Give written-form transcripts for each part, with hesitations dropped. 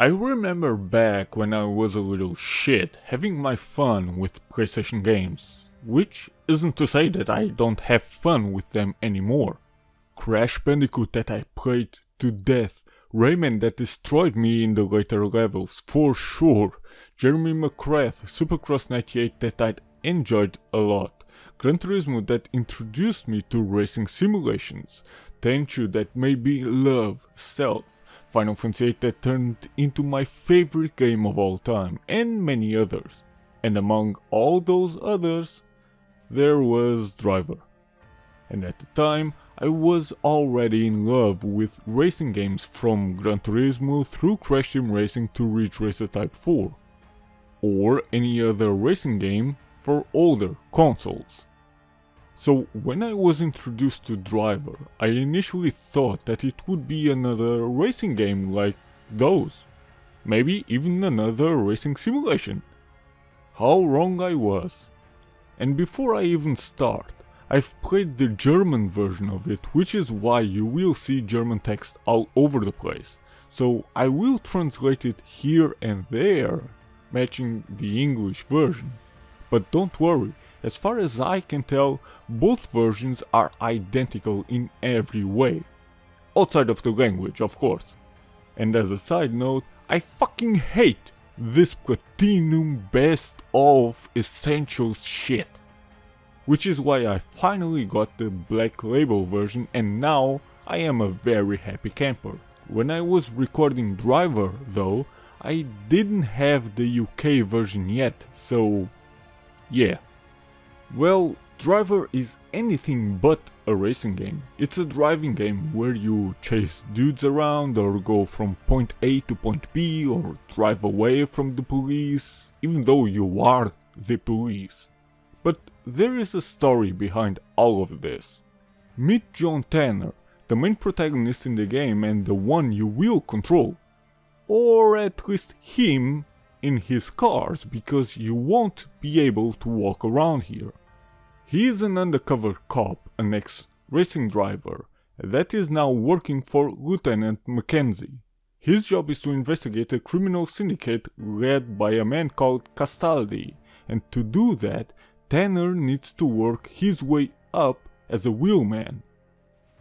I remember back when I was a little shit having my fun with PlayStation games, which isn't to say that I don't have fun with them anymore. Crash Bandicoot that I played to death, Rayman that destroyed me in the later levels for sure, Jeremy McGrath Supercross 98 that I enjoyed a lot, Gran Turismo that introduced me to racing simulations, Tenchu that made me love stealth, Final Fantasy VIII that turned into my favorite game of all time, and many others. And among all those others, there was Driver. And at the time, I was already in love with racing games from Gran Turismo through Crash Team Racing to Ridge Racer Type 4, or any other racing game for older consoles. So when I was introduced to Driver, I initially thought that it would be another racing game like those. Maybe even another racing simulation. How wrong I was. And before I even start, I've played the German version of it, which is why you will see German text all over the place. So I will translate it here and there, matching the English version. But don't worry. As far as I can tell, both versions are identical in every way. Outside of the language, of course. And as a side note, I fucking hate this Platinum Best of Essentials shit. Which is why I finally got the Black Label version and now I am a very happy camper. When I was recording Driver though, I didn't have the UK version yet, so yeah. Well, Driver is anything but a racing game. It's a driving game where you chase dudes around or go from point A to point B or drive away from the police, even though you are the police. But there is a story behind all of this. Meet John Tanner, the main protagonist in the game and the one you will control. Or at least him in his cars, because you won't be able to walk around here. He is an undercover cop, an ex-racing driver, that is now working for Lieutenant Mackenzie. His job is to investigate a criminal syndicate led by a man called Castaldi, and to do that, Tanner needs to work his way up as a wheelman.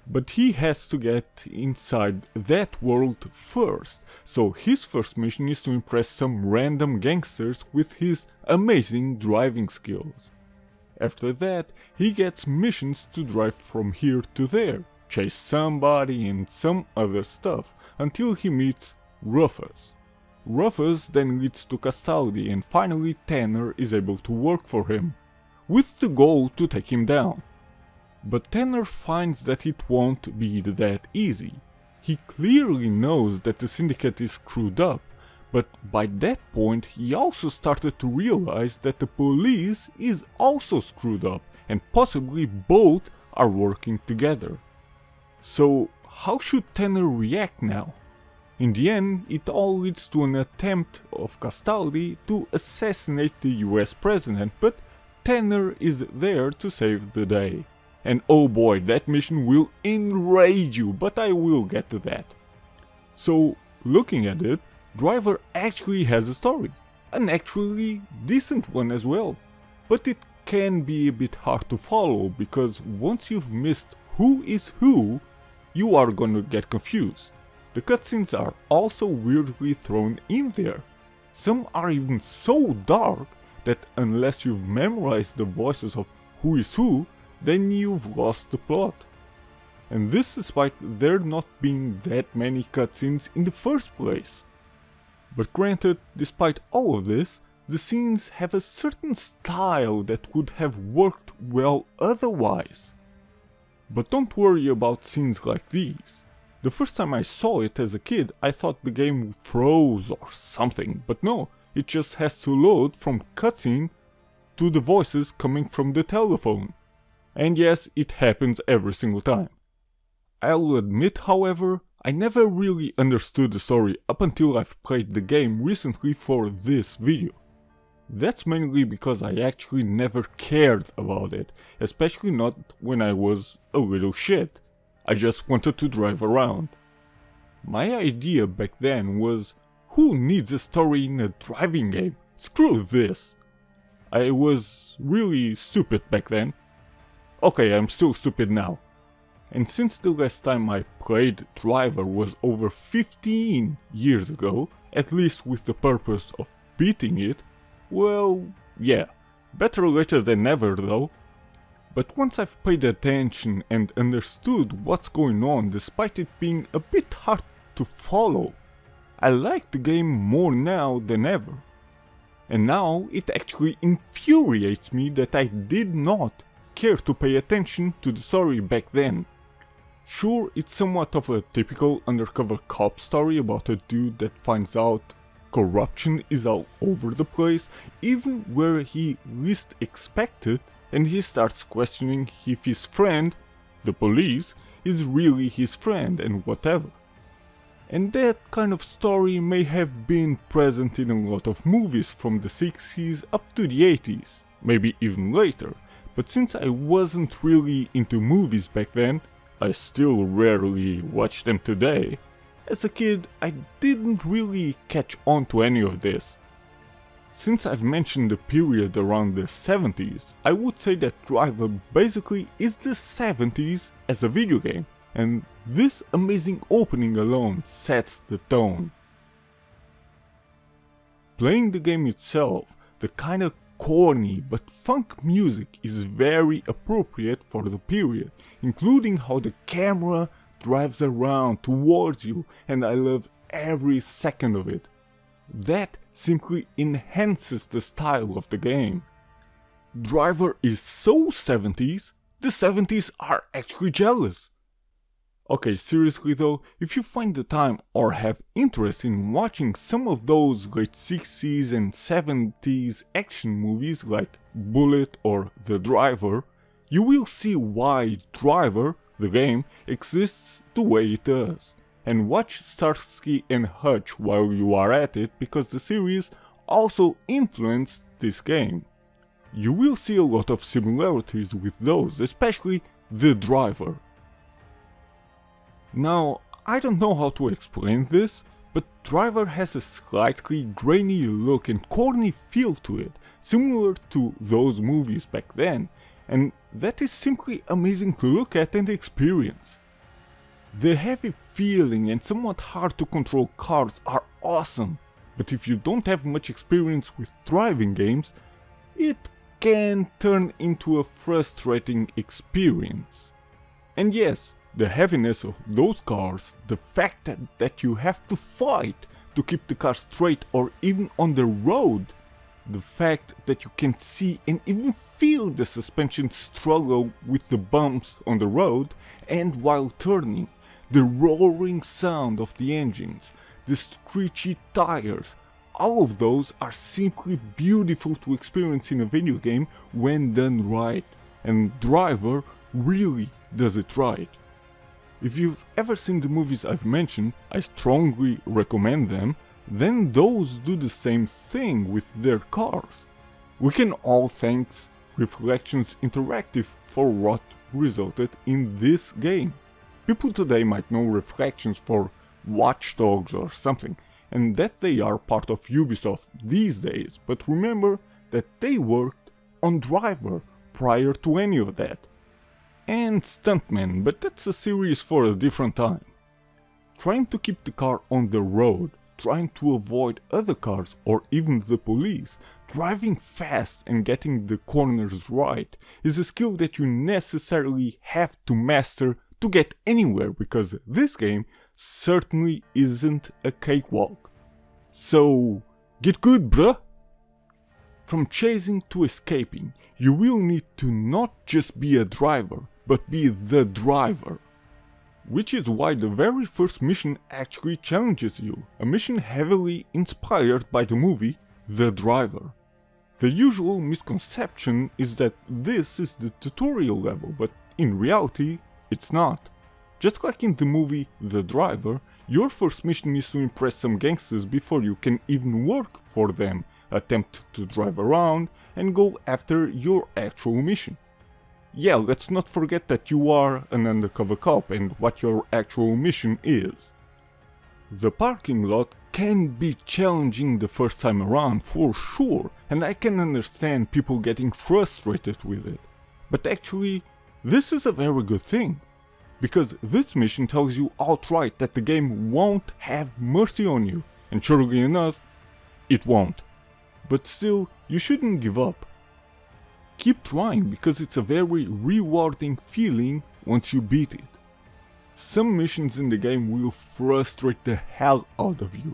But he has to get inside that world first, so his first mission is to impress some random gangsters with his amazing driving skills. After that, he gets missions to drive from here to there, chase somebody and some other stuff, until he meets Rufus. Rufus then leads to Castaldi and finally Tanner is able to work for him, with the goal to take him down. But Tanner finds that it won't be that easy. He clearly knows that the syndicate is screwed up, but by that point he also started to realize that the police is also screwed up and possibly both are working together. So how should Tanner react now? In the end, it all leads to an attempt of Castaldi to assassinate the US president, but Tanner is there to save the day. And oh boy, that mission will enrage you, but I will get to that. So, looking at it, Driver actually has a story, an actually decent one as well, but it can be a bit hard to follow because once you've missed who is who, you are gonna get confused. The cutscenes are also weirdly thrown in there. Some are even so dark that unless you've memorized the voices of who is who, then you've lost the plot. And this despite there not being that many cutscenes in the first place. But granted, despite all of this, the scenes have a certain style that would have worked well otherwise. But don't worry about scenes like these. The first time I saw it as a kid, I thought the game froze or something, but no, it just has to load from cutscene to the voices coming from the telephone. And yes, it happens every single time. I'll admit, however, I never really understood the story up until I've played the game recently for this video. That's mainly because I actually never cared about it, especially not when I was a little shit. I just wanted to drive around. My idea back then was, who needs a story in a driving game? Screw this. I was really stupid back then. Okay, I'm still stupid now. And since the last time I played Driver was over 15 years ago, at least with the purpose of beating it, well, yeah, better later than never though. But once I've paid attention and understood what's going on despite it being a bit hard to follow, I like the game more now than ever. And now it actually infuriates me that I did not care to pay attention to the story back then. Sure, it's somewhat of a typical undercover cop story about a dude that finds out corruption is all over the place, even where he least expected, and he starts questioning if his friend, the police, is really his friend and whatever. And that kind of story may have been present in a lot of movies from the 60s up to the 80s, maybe even later, but since I wasn't really into movies back then, I still rarely watch them today. As a kid, I didn't really catch on to any of this. Since I've mentioned the period around the 70s, I would say that Driver basically is the 70s as a video game, and this amazing opening alone sets the tone. Playing the game itself, the kinda corny but funk music is very appropriate for the period, including how the camera drives around towards you, and I love every second of it. That simply enhances the style of the game. Driver is so 70s, the 70s are actually jealous. Okay, seriously though, if you find the time or have interest in watching some of those late 60s and 70s action movies like Bullet or The Driver, you will see why Driver, the game, exists the way it does. And watch Starsky and Hutch while you are at it, because the series also influenced this game. You will see a lot of similarities with those, especially The Driver. Now, I don't know how to explain this, but Driver has a slightly grainy look and corny feel to it, similar to those movies back then, and that is simply amazing to look at and experience. The heavy feeling and somewhat hard to control cars are awesome, but if you don't have much experience with driving games, it can turn into a frustrating experience. And yes, the heaviness of those cars, the fact that you have to fight to keep the car straight or even on the road, the fact that you can see and even feel the suspension struggle with the bumps on the road and while turning, the roaring sound of the engines, the screechy tires, all of those are simply beautiful to experience in a video game when done right, and Driver really does it right. If you've ever seen the movies I've mentioned, I strongly recommend them, then those do the same thing with their cars. We can all thank Reflections Interactive for what resulted in this game. People today might know Reflections for Watch Dogs or something, and that they are part of Ubisoft these days, but remember that they worked on Driver prior to any of that. And Stuntman, but that's a series for a different time. Trying to keep the car on the road, trying to avoid other cars or even the police, driving fast and getting the corners right is a skill that you necessarily have to master to get anywhere, because this game certainly isn't a cakewalk. So, get good, bruh! From chasing to escaping, you will need to not just be a driver, but be the driver. Which is why the very first mission actually challenges you, a mission heavily inspired by the movie The Driver. The usual misconception is that this is the tutorial level, but in reality, it's not. Just like in the movie The Driver, your first mission is to impress some gangsters before you can even work for them, attempt to drive around, and go after your actual mission. Yeah, let's not forget that you are an undercover cop and what your actual mission is. The parking lot can be challenging the first time around for sure, and I can understand people getting frustrated with it. But actually, this is a very good thing, because this mission tells you outright that the game won't have mercy on you, and surely enough, it won't. But still, you shouldn't give up. Keep trying, because it's a very rewarding feeling once you beat it. Some missions in the game will frustrate the hell out of you.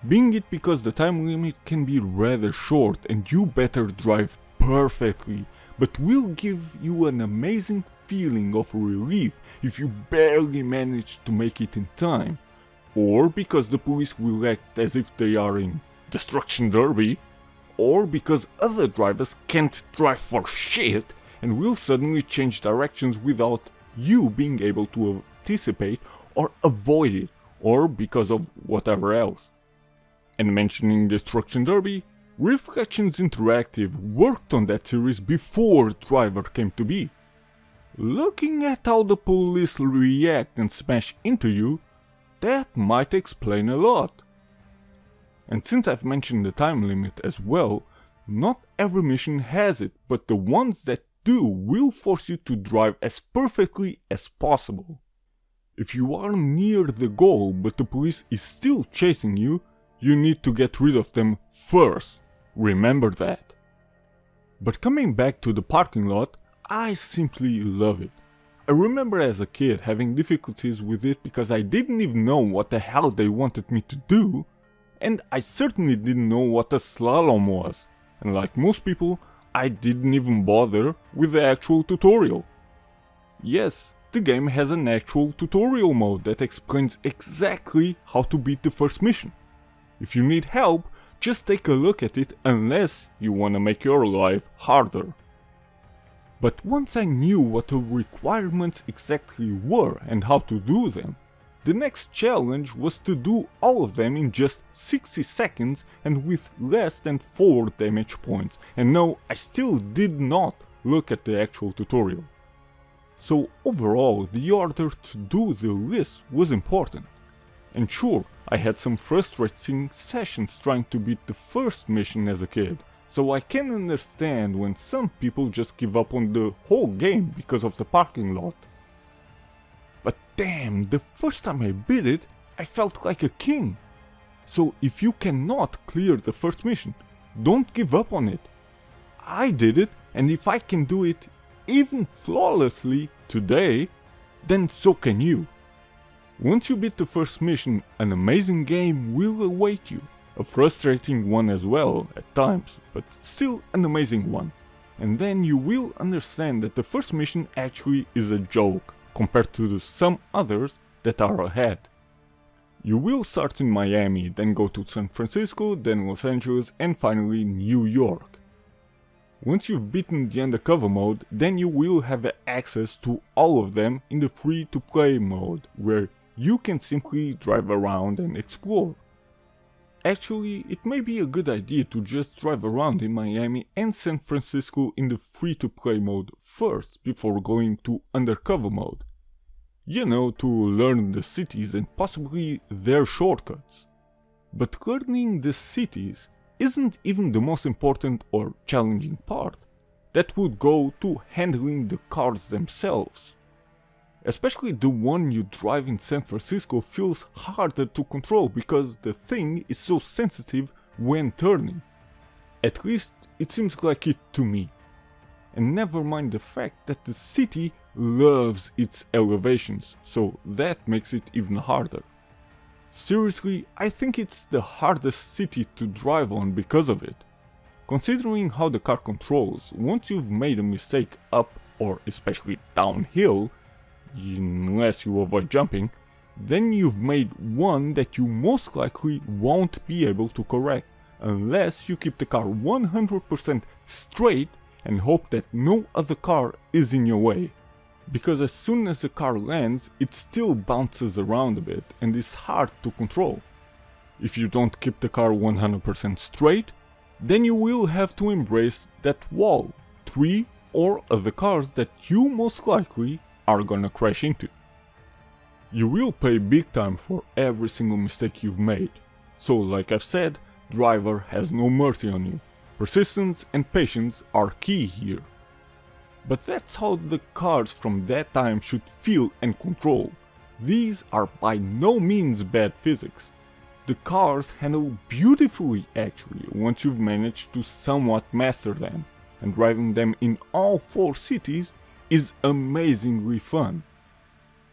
Being it because the time limit can be rather short and you better drive perfectly, but will give you an amazing feeling of relief if you barely manage to make it in time, or because the police will act as if they are in Destruction Derby, or because other drivers can't drive for shit and will suddenly change directions without you being able to anticipate or avoid it, or because of whatever else. And mentioning Destruction Derby, Reflections Interactive worked on that series before Driver came to be. Looking at how the police react and smash into you, that might explain a lot. And since I've mentioned the time limit as well, not every mission has it, but the ones that do will force you to drive as perfectly as possible. If you are near the goal but the police is still chasing you, you need to get rid of them first. Remember that. But coming back to the parking lot, I simply love it. I remember as a kid having difficulties with it because I didn't even know what the hell they wanted me to do, and I certainly didn't know what a slalom was, and like most people, I didn't even bother with the actual tutorial. Yes, the game has an actual tutorial mode that explains exactly how to beat the first mission. If you need help, just take a look at it unless you wanna make your life harder. But once I knew what the requirements exactly were and how to do them, the next challenge was to do all of them in just 60 seconds and with less than 4 damage points. And no, I still did not look at the actual tutorial. So overall, the order to do the list was important. And sure, I had some frustrating sessions trying to beat the first mission as a kid, so I can understand when some people just give up on the whole game because of the parking lot. But damn, the first time I beat it, I felt like a king. So if you cannot clear the first mission, don't give up on it. I did it, and if I can do it even flawlessly today, then so can you. Once you beat the first mission, an amazing game will await you. A frustrating one as well, at times, but still an amazing one. And then you will understand that the first mission actually is a joke, compared to some others that are ahead. You will start in Miami, then go to San Francisco, then Los Angeles, and finally New York. Once you've beaten the undercover mode, then you will have access to all of them in the free-to-play mode, where you can simply drive around and explore. Actually, it may be a good idea to just drive around in Miami and San Francisco in the free-to-play mode first before going to undercover mode. You know, to learn the cities and possibly their shortcuts. But learning the cities isn't even the most important or challenging part. That would go to handling the cars themselves. Especially the one you drive in San Francisco feels harder to control because the thing is so sensitive when turning. At least it seems like it to me. And never mind the fact that the city loves its elevations, so that makes it even harder. Seriously, I think it's the hardest city to drive on because of it. Considering how the car controls, once you've made a mistake up or especially downhill, unless you avoid jumping, then you've made one that you most likely won't be able to correct unless you keep the car 100% straight and hope that no other car is in your way. Because as soon as the car lands, it still bounces around a bit and is hard to control. If you don't keep the car 100% straight, then you will have to embrace that wall, tree or other cars that you most likely are gonna crash into. You will pay big time for every single mistake you've made. So like I've said, driver has no mercy on you. Persistence and patience are key here. But that's how the cars from that time should feel and control. These are by no means bad physics. The cars handle beautifully actually once you've managed to somewhat master them, and driving them in all 4 cities is amazingly fun.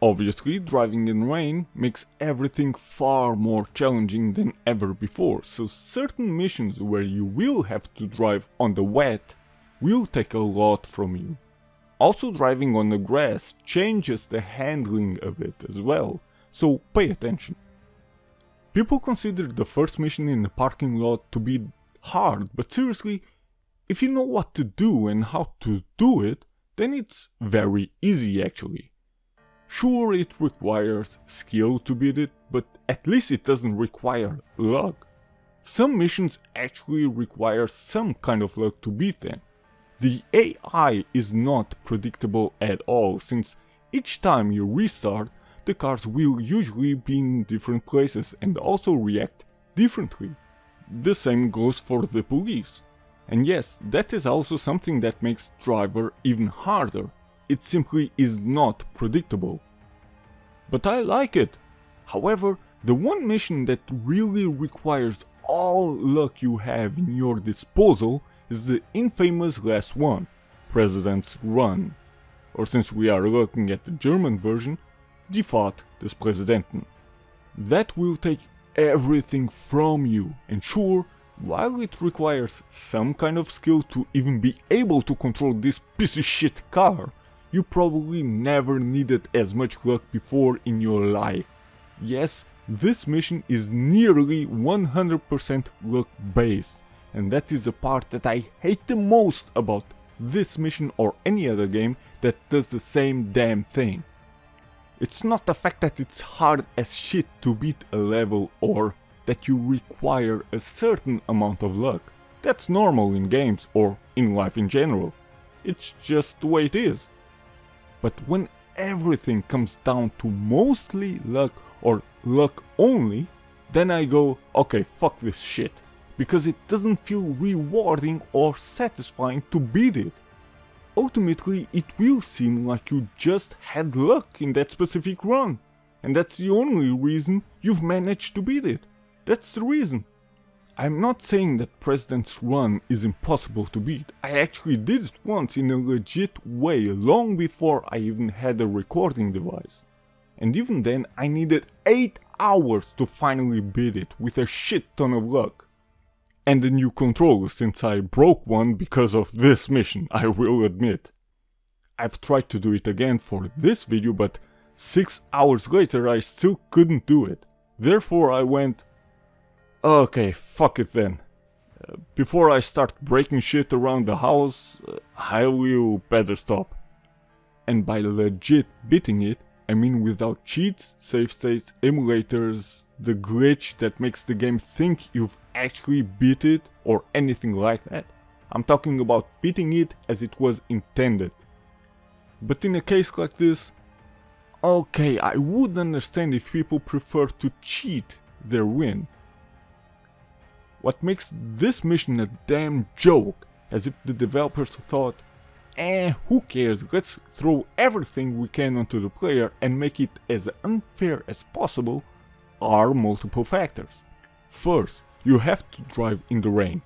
Obviously, driving in rain makes everything far more challenging than ever before, so certain missions where you will have to drive on the wet will take a lot from you. Also, driving on the grass changes the handling of it as well, so pay attention. People consider the first mission in the parking lot to be hard, but seriously, if you know what to do and how to do it, then it's very easy actually. Sure, it requires skill to beat it, but at least it doesn't require luck. Some missions actually require some kind of luck to beat them. The AI is not predictable at all, since each time you restart, the cars will usually be in different places and also react differently. The same goes for the police. And yes, that is also something that makes driver even harder. It simply is not predictable. But I like it. However, the one mission that really requires all luck you have in your disposal is the infamous last one, President's Run. Or since we are looking at the German version, die Fahrt des Präsidenten. That will take everything from you, and sure, while it requires some kind of skill to even be able to control this piece of shit car, you probably never needed as much luck before in your life. Yes, this mission is nearly 100% luck based, and that is the part that I hate the most about this mission or any other game that does the same damn thing. It's not the fact that it's hard as shit to beat a level or that you require a certain amount of luck. That's normal in games or in life in general. It's just the way it is. But when everything comes down to mostly luck or luck only, then I go, okay, fuck this shit. Because it doesn't feel rewarding or satisfying to beat it. Ultimately, it will seem like you just had luck in that specific run, and that's the only reason you've managed to beat it. That's the reason. I'm not saying that President's Run is impossible to beat. I actually did it once in a legit way long before I even had a recording device. And even then I needed 8 hours to finally beat it with a shit ton of luck. And a new controller, since I broke one because of this mission, I will admit. I've tried to do it again for this video, but 6 hours later I still couldn't do it. Therefore I went, okay, fuck it then. Before I start breaking shit around the house, I will better stop. And by legit beating it, I mean without cheats, save states, emulators, the glitch that makes the game think you've actually beat it or anything like that. I'm talking about beating it as it was intended. But in a case like this, okay, I would understand if people prefer to cheat their win. What makes this mission a damn joke, as if the developers thought, who cares, let's throw everything we can onto the player and make it as unfair as possible, are multiple factors. First, you have to drive in the rain.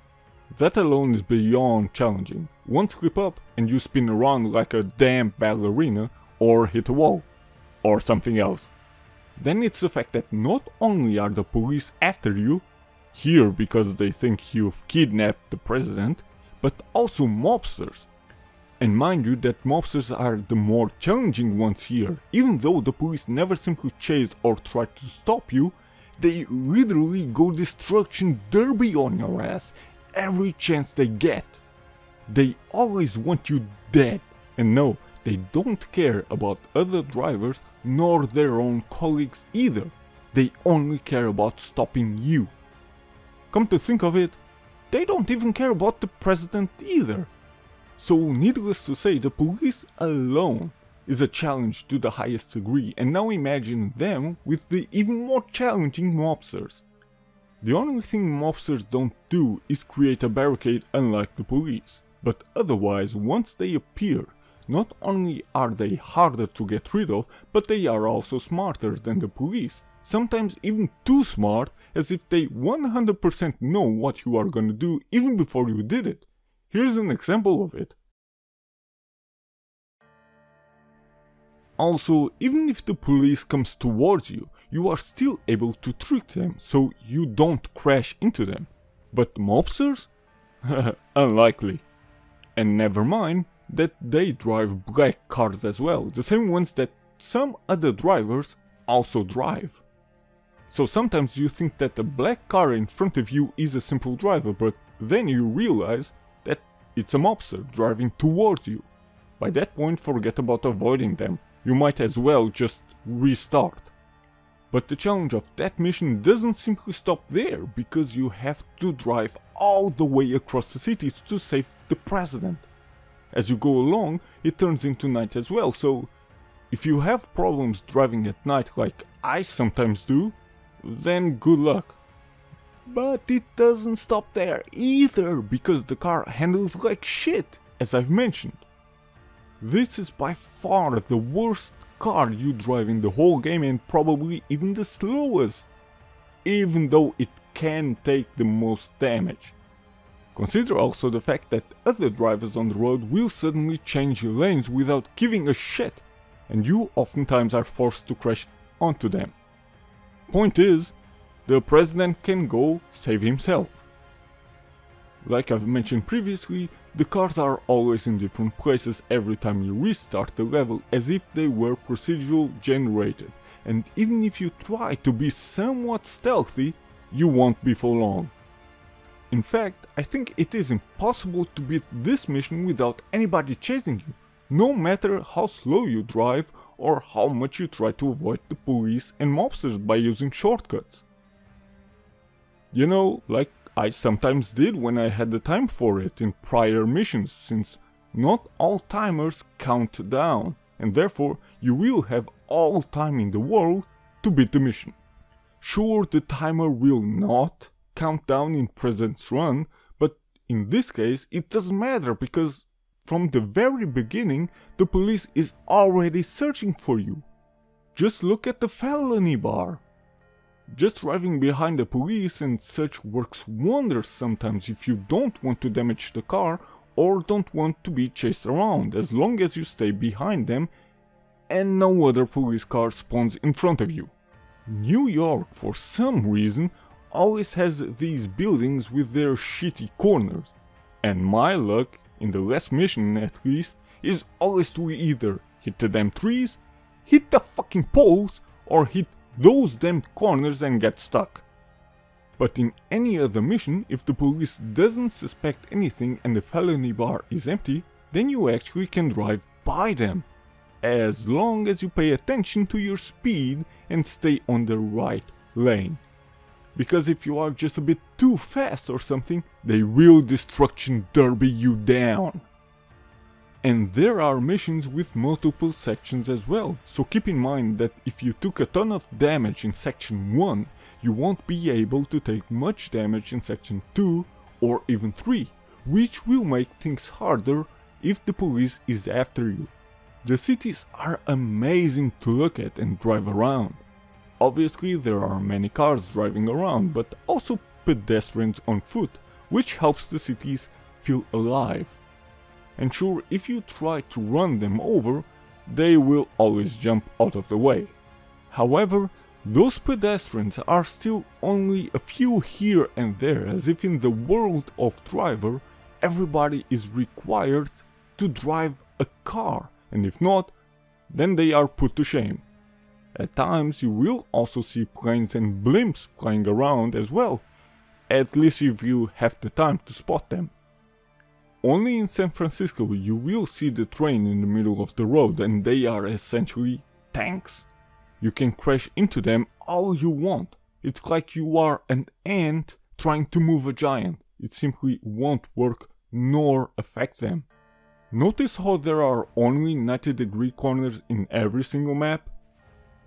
That alone is beyond challenging. One slip up and you spin around like a damn ballerina or hit a wall. Or something else. Then it's the fact that not only are the police after you, here because they think you've kidnapped the president, but also mobsters. And mind you that mobsters are the more challenging ones here. Even though the police never simply chase or try to stop you, they literally go destruction derby on your ass every chance they get. They always want you dead, and no, they don't care about other drivers nor their own colleagues either. They only care about stopping you. Come to think of it, they don't even care about the president either. So needless to say, the police alone is a challenge to the highest degree, and now imagine them with the even more challenging mobsters. The only thing mobsters don't do is create a barricade unlike the police, but otherwise once they appear, not only are they harder to get rid of, but they are also smarter than the police, sometimes even too smart, as if they 100% know what you are gonna do even before you did it. Here's an example of it. Also, even if the police comes towards you, you are still able to trick them so you don't crash into them. But mobsters? Unlikely. And never mind that they drive black cars as well, the same ones that some other drivers also drive. So sometimes you think that the black car in front of you is a simple driver, but then you realize that it's a mobster driving towards you. By that point, forget about avoiding them. You might as well just restart. But the challenge of that mission doesn't simply stop there, because you have to drive all the way across the cities to save the president. As you go along, it turns into night as well, so if you have problems driving at night like I sometimes do, then good luck. But it doesn't stop there either, because the car handles like shit, as I've mentioned. This is by far the worst car you drive in the whole game, and probably even the slowest, even though it can take the most damage. Consider also the fact that other drivers on the road will suddenly change lanes without giving a shit, and you oftentimes are forced to crash onto them. Point is, the president can go save himself. Like I've mentioned previously, the cars are always in different places every time you restart the level, as if they were procedural generated, and even if you try to be somewhat stealthy, you won't be for long. In fact, I think it is impossible to beat this mission without anybody chasing you, no matter how slow you drive or how much you try to avoid the police and mobsters by using shortcuts. You know, like I sometimes did when I had the time for it in prior missions, since not all timers count down, and therefore you will have all time in the world to beat the mission. Sure, the timer will not count down in President's Run, but in this case it doesn't matter, because from the very beginning the police is already searching for you. Just look at the felony bar. Just driving behind the police and such works wonders sometimes if you don't want to damage the car or don't want to be chased around, as long as you stay behind them and no other police car spawns in front of you. New York, for some reason, always has these buildings with their shitty corners, and my luck, in the last mission at least, is always to either hit the damn trees, hit the fucking poles, or hit those damn corners and get stuck. But in any other mission, if the police doesn't suspect anything and the felony bar is empty, then you actually can drive by them, as long as you pay attention to your speed and stay on the right lane. Because if you are just a bit too fast or something, they will destruction derby you down. And there are missions with multiple sections as well, so keep in mind that if you took a ton of damage in section 1, you won't be able to take much damage in section 2 or even 3, which will make things harder if the police is after you. The cities are amazing to look at and drive around. Obviously there are many cars driving around, but also pedestrians on foot, which helps the cities feel alive. And sure, if you try to run them over, they will always jump out of the way. However, those pedestrians are still only a few here and there, as if in the world of driver, everybody is required to drive a car, and if not, then they are put to shame. At times you will also see planes and blimps flying around as well, at least if you have the time to spot them. Only in San Francisco you will see the train in the middle of the road, and they are essentially tanks. You can crash into them all you want. It's like you are an ant trying to move a giant. It simply won't work nor affect them. Notice how there are only 90-degree corners in every single map?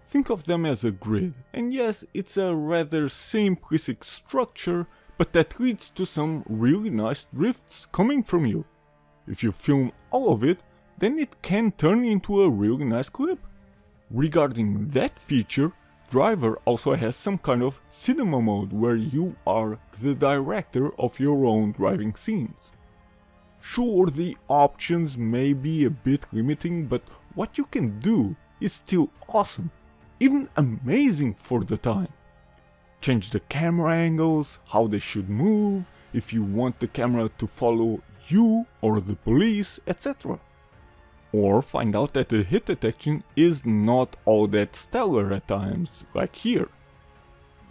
Think of them as a grid, and yes, it's a rather simplistic structure, but that leads to some really nice drifts coming from you. If you film all of it, then it can turn into a really nice clip. Regarding that feature, Driver also has some kind of cinema mode where you are the director of your own driving scenes. Sure, the options may be a bit limiting, but what you can do is still awesome, even amazing for the time. Change the camera angles, how they should move, if you want the camera to follow you or the police, etc. Or find out that the hit detection is not all that stellar at times, like here.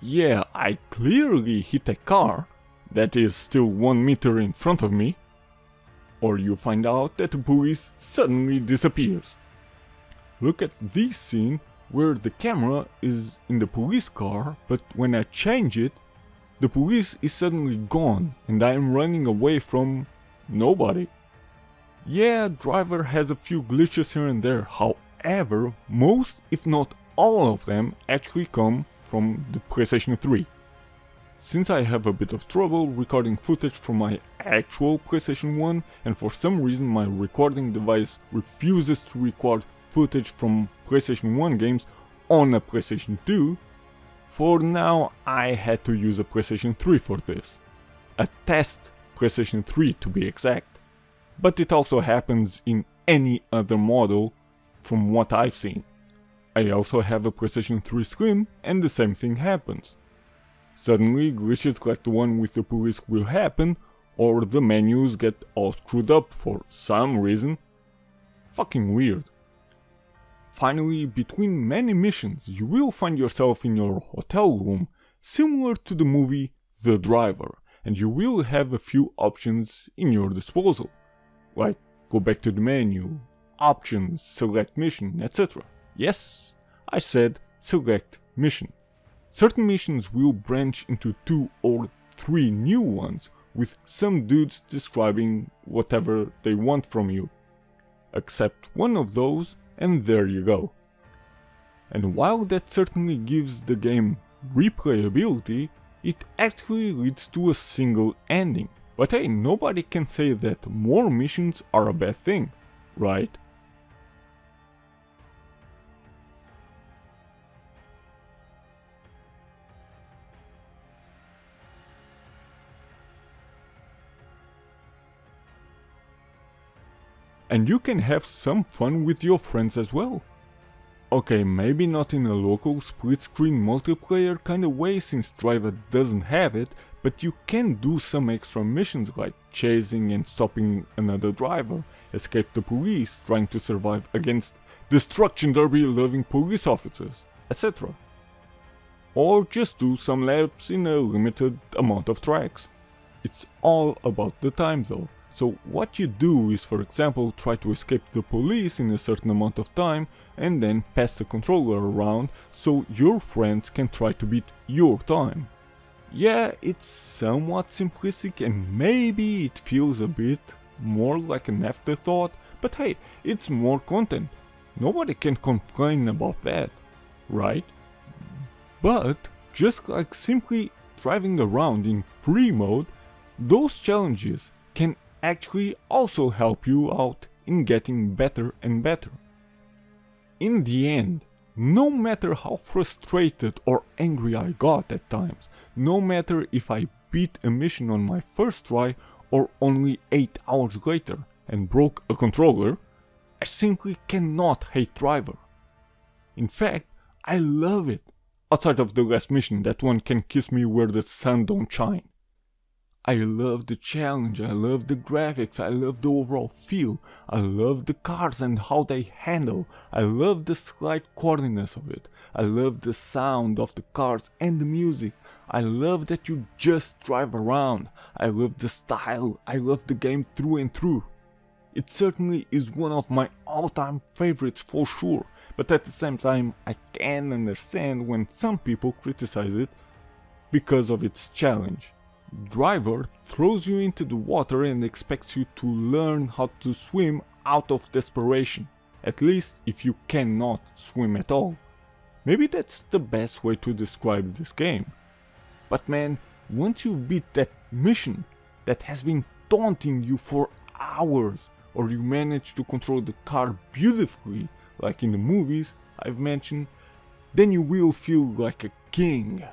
Yeah, I clearly hit a car that is still 1 meter in front of me. Or you find out that the police suddenly disappears. Look at this scene where the camera is in the police car, but when I change it, the police is suddenly gone and I am running away from nobody. Yeah, Driver has a few glitches here and there, however, most if not all of them actually come from the PlayStation 3. Since I have a bit of trouble recording footage from my actual PlayStation 1 and for some reason my recording device refuses to record footage from PlayStation 1 games on a PlayStation 2, for now I had to use a PlayStation 3 for this. A test PlayStation 3 to be exact. But it also happens in any other model from what I've seen. I also have a PlayStation 3 Slim and the same thing happens. Suddenly glitches like the one with the police will happen, or the menus get all screwed up for some reason. Fucking weird. Finally, between many missions you will find yourself in your hotel room, similar to the movie The Driver, and you will have a few options in your disposal. Like go back to the menu, options, select mission, etc. Yes, I said select mission. Certain missions will branch into 2 or 3 new ones, with some dudes describing whatever they want from you. Accept one of those and there you go. And while that certainly gives the game replayability, it actually leads to a single ending. But hey, nobody can say that more missions are a bad thing, right? And you can have some fun with your friends as well. Okay, maybe not in a local split-screen multiplayer kind of way since Driver doesn't have it, but you can do some extra missions like chasing and stopping another driver, escape the police, trying to survive against destruction derby loving police officers, etc. Or just do some laps in a limited amount of tracks. It's all about the time though. So what you do is, for example, try to escape the police in a certain amount of time and then pass the controller around so your friends can try to beat your time. Yeah, it's somewhat simplistic and maybe it feels a bit more like an afterthought, but hey, it's more content. Nobody can complain about that, right? But just like simply driving around in free mode, those challenges can actually also help you out in getting better and better. In the end, no matter how frustrated or angry I got at times, no matter if I beat a mission on my first try or only 8 hours later and broke a controller, I simply cannot hate Driver. In fact, I love it, outside of the last mission, that one can kiss me where the sun don't shine. I love the challenge, I love the graphics, I love the overall feel, I love the cars and how they handle, I love the slight quirkiness of it, I love the sound of the cars and the music, I love that you just drive around, I love the style, I love the game through and through. It certainly is one of my all-time favorites for sure, but at the same time I can understand when some people criticize it because of its challenge. Driver throws you into the water and expects you to learn how to swim out of desperation, at least if you cannot swim at all. Maybe that's the best way to describe this game. But man, once you beat that mission that has been taunting you for hours, or you manage to control the car beautifully, like in the movies I've mentioned, then you will feel like a king.